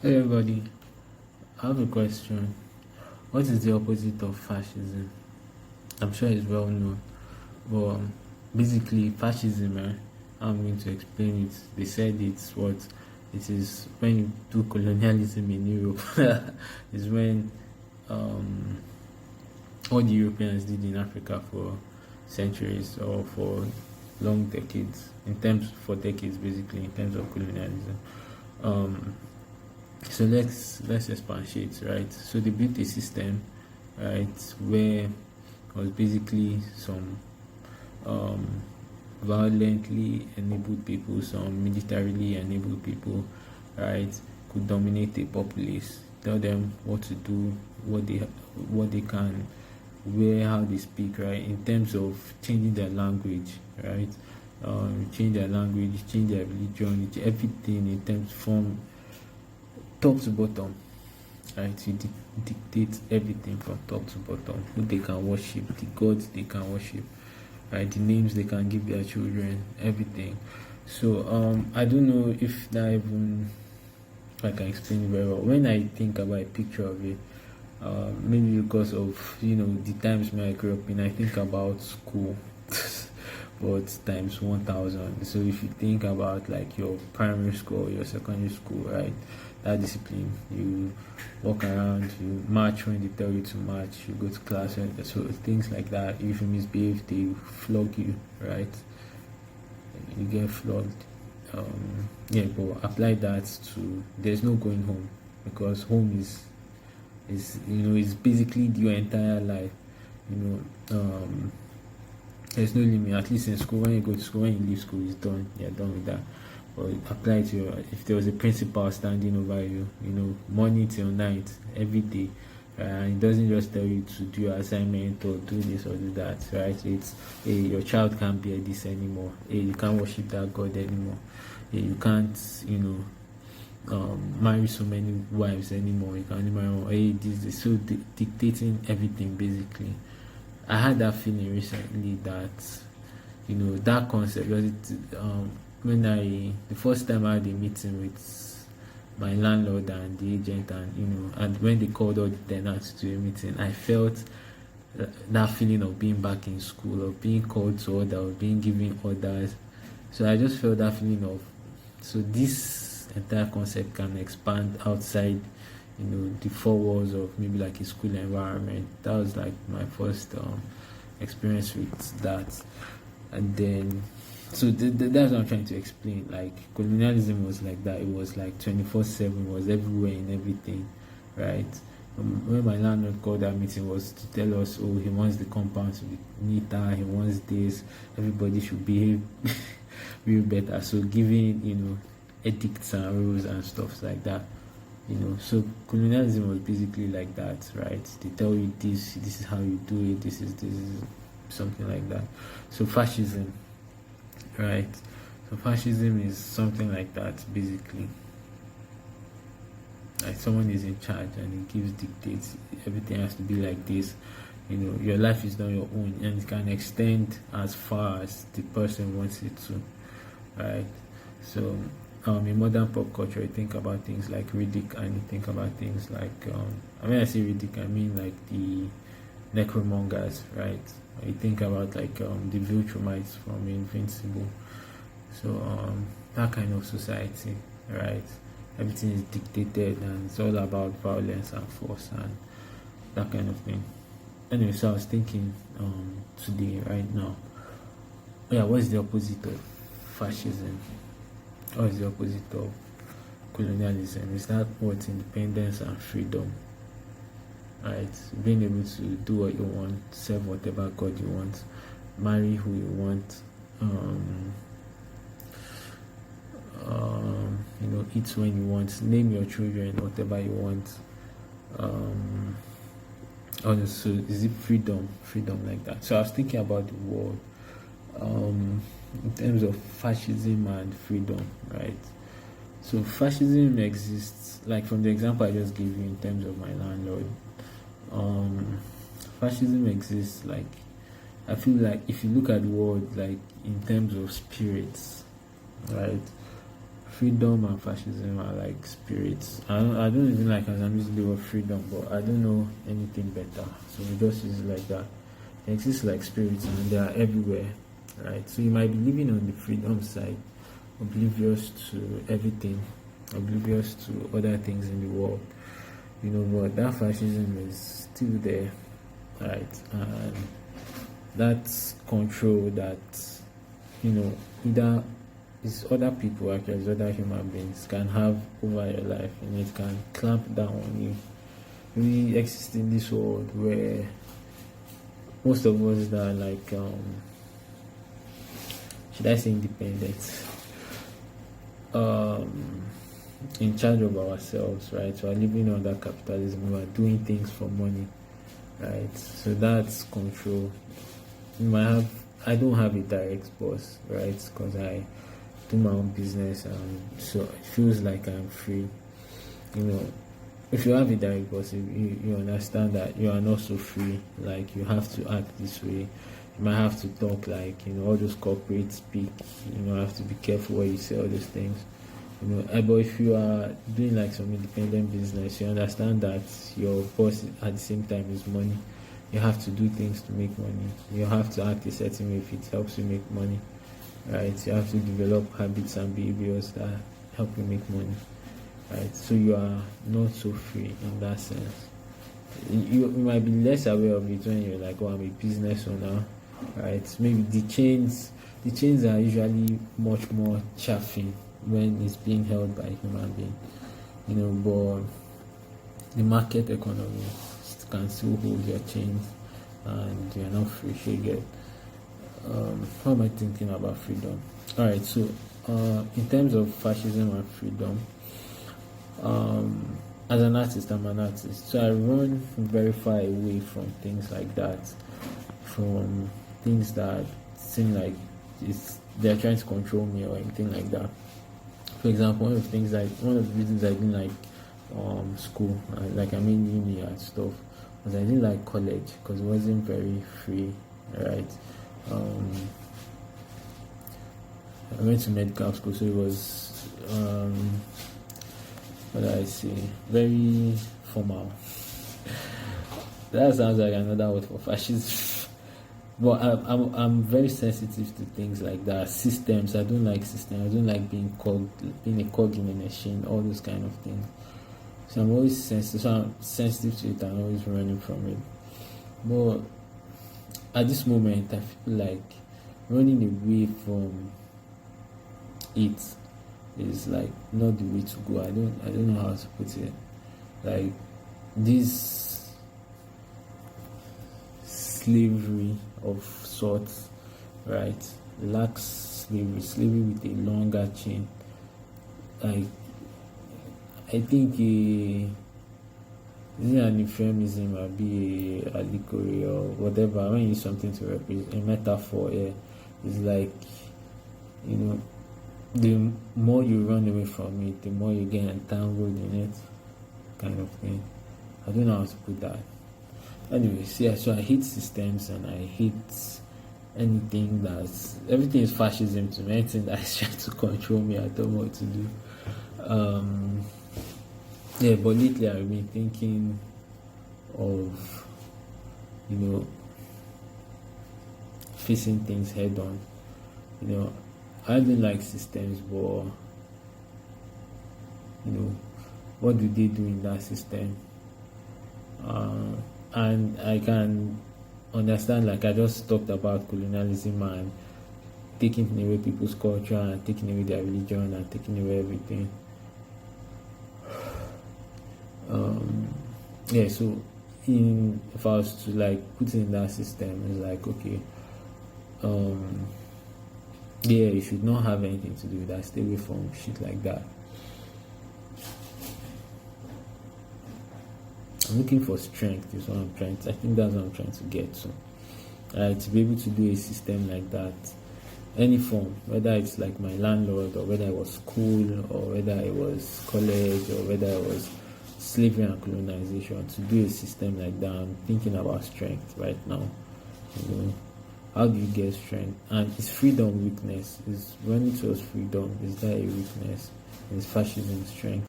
Hey everybody, I have a question. What is the opposite of fascism? I'm sure it's well known, but basically, fascism, I'm going to explain it. They said it's what it is when you do colonialism in Europe, is when um, what the Europeans did in Africa for centuries or for long decades, in terms for decades, basically, in terms of colonialism. Um, so let's expatiate, right? So they built a system, right, where was basically some um, violently enabled people, some militarily enabled people, right, could dominate a populace, tell them what to do, what they can, where, how they speak, right, in terms of changing their language, right, change their language, change their religion, everything in terms from top to bottom, right? You dictate everything from top to bottom. Who they can worship, the gods they can worship, right? The names they can give their children, everything. So I don't know if that even if I can explain it very well. When I think about a picture of it, maybe because of the times when I grew up in, I think about school. But times 1000. So if you think about like your primary school, your secondary school, right, that discipline, you walk around, you march when they tell you to march, you go to class, so things like that. If you misbehave, they flog you, right, you get flogged. Yeah, but apply that to there's no going home, because home is basically your entire life. you know um there's no limit. At least in school, when you go to school, when you leave school, it's done. You're done with that. But apply to if there was a principal standing over you, morning till night, every day, and it doesn't just tell you to do your assignment or do this or do that, right? It's, hey, your child can't bear this anymore. Hey, you can't worship that God anymore. Hey, you can't, marry so many wives anymore. You can only marry one. Hey, this is so dictating everything basically. I had that feeling recently that that concept, because when I the first time I had a meeting with my landlord and the agent, and when they called all the tenants to a meeting, I felt that feeling of being back in school, of being called to order, of being given orders. So I just felt that feeling of, so this entire concept can expand outside the four walls of maybe like a school environment. That was like my first experience with that. And then so that's what I'm trying to explain. Like colonialism was like that. It was like 24/7, was everywhere in everything, right? When my landlord called that meeting, was to tell us, oh, he wants the compound to be neater, he wants this, everybody should behave real better. So giving edicts and rules and stuff like that. So colonialism was basically like that, right? They tell you this is how you do it, this is something like that. So fascism, right? So fascism is something like that basically. Like someone is in charge and he gives dictates, everything has to be like this. Your life is not your own, and it can extend as far as the person wants it to, right? So in modern pop culture, you think about things like Riddick, and you think about things like when I say Riddick, I mean like the necromongers, right? You think about like the Viltrumites from Invincible. So that kind of society, right? Everything is dictated and it's all about violence and force and that kind of thing. Anyway, so I was thinking today, right now, yeah, what's the opposite of fascism? What is the opposite of colonialism? Is that what independence and freedom, right? Being able to do what you want, serve whatever God you want, marry who you want, eat when you want, name your children whatever you want. Also, is it freedom like that? So I was thinking about the word in terms of fascism and freedom, right? So fascism exists, like from the example I just gave you in terms of my landlord. Fascism exists, like I feel like if you look at the world like in terms of spirits, right? freedom and fascism are like spirits. I don't even like as I'm using the word freedom, but I don't know anything better. So we just use it like that. They exist like spirits and they are everywhere, right? So you might be living on the freedom side, oblivious to everything, oblivious to other things in the world, but that fascism is still there, right? And that's control that, either is other people, actually, it's other human beings can have over your life, and it can clamp down on you. We exist in this world where most of us that are like, should I say independent, in charge of ourselves, right? So we're living under capitalism, we're doing things for money, right? So that's control. I don't have a direct boss, right? Because I do my own business, and so it feels like I'm free. If you have a direct boss, you understand that you are not so free. Like, you have to act this way. You might have to talk like, all those corporate speak. Have to be careful where you say all those things. But if you are doing like some independent business, you understand that your boss at the same time is money. You have to do things to make money. You have to act a certain way if it helps you make money, right? You have to develop habits and behaviors that help you make money, right? So you are not so free in that sense. You might be less aware of it when you're like, oh, I'm a business owner, right? Maybe the chains are usually much more chaffing when it's being held by a human being, but the market economy can still hold your chains and you're not free. You get. How am I thinking about freedom? All right, so in terms of fascism and freedom, as an artist, I'm an artist, so I run very far away from things like that, from things that seem like they're trying to control me or anything like that. For example, one of the reasons I didn't like school, like I mean uni and stuff, was I didn't like college because it wasn't very free, right? I went to medical school, so it was what do I say, very formal. That sounds like another word for fascism. But I'm very sensitive to things like that. Systems. I don't like systems. I don't like being a cog in a machine. All those kind of things. So I'm always sensitive. So I'm sensitive to it and always running from it. But at this moment, I feel like running away from it is like not the way to go. I don't know how to put it. Like this slavery of sorts, right? Lax slavery with a longer chain. Like, I think is it an euphemism or be a allegory or whatever? When you use something to represent a metaphor, it's like, the more you run away from it, the more you get entangled in it, kind of thing. I don't know how to put that. Anyways, so I hate systems and I hate everything is fascism to me. Anything that is trying to control me, I don't know what to do. But lately I've been thinking of, facing things head on. I don't like systems, but what do they do in that system? And I can understand, like I just talked about colonialism and taking away people's culture and taking away their religion and taking away everything. So if I was to like put it in that system, it's like, okay, you should not have anything to do with that. Stay away from shit like that. I'm looking for strength is what I think that's what I'm trying to get to. To be able to do a system like that, any form, whether it's like my landlord or whether it was school or whether it was college or whether it was slavery and colonization, to do a system like that, I'm thinking about strength right now. How do you get strength? And is freedom weakness? Is running towards freedom, is that a weakness? is fascism strength.